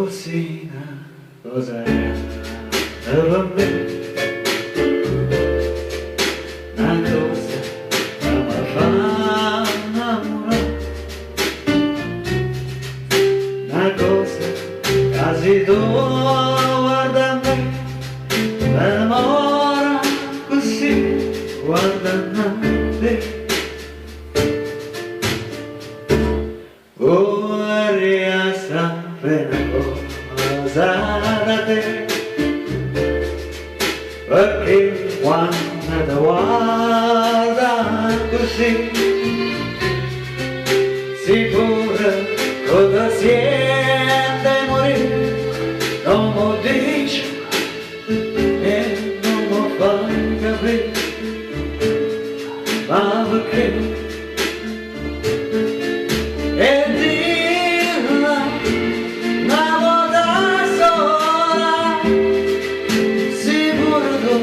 Cosina, cosa è per me? Una cosa che mi fa innamorare, una cosa che se tu guarda a me, mi innamora così, guardando a te. Vorrei sapere una cosa da te, perché quando ti guarda così, sicuro cosa siente morire, non mi dici e non mi fai capire, ma perché? E dirla una volta sola, sicuro tu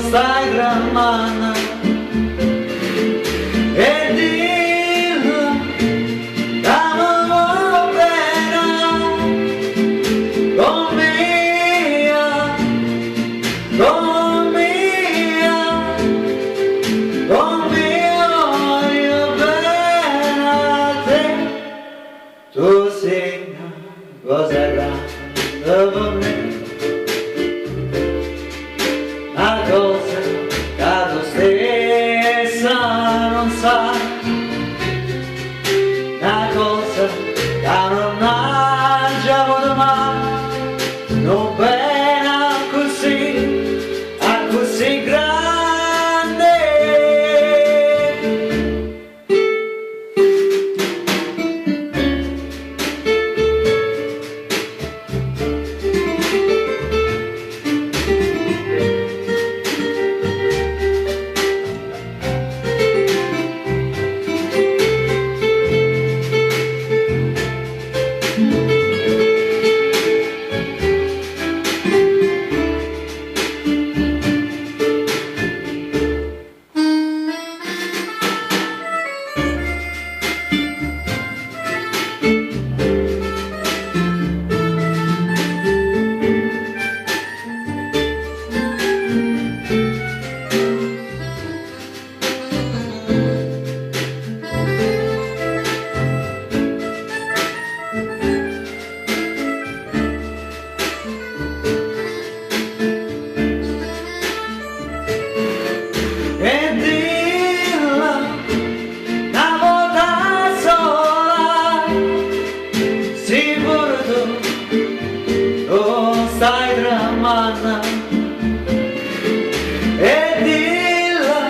stai tramando. E dirla che mi vuoi bene, con mia, con mia, con mia voglio bene a te. Tu sei una cosa grande per me, una cosa che tu stessa non sai, una cosa che non hai già avuto mai, non bene a così grande. E dirla una volta sola, sicuro tu stai tramando. E dirla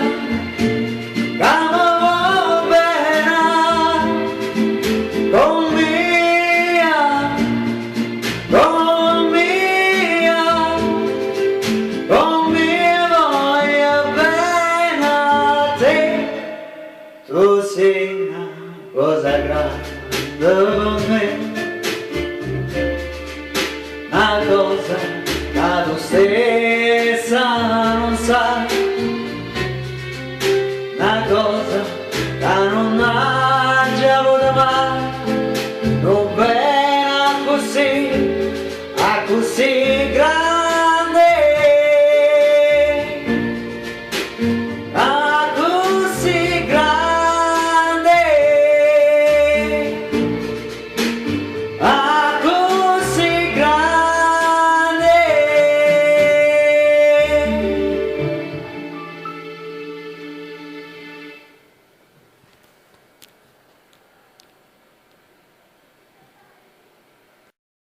che mi vuoi bene, con mia, con mia, con mia voglio bene a te. Tu sei una cosa grande per me,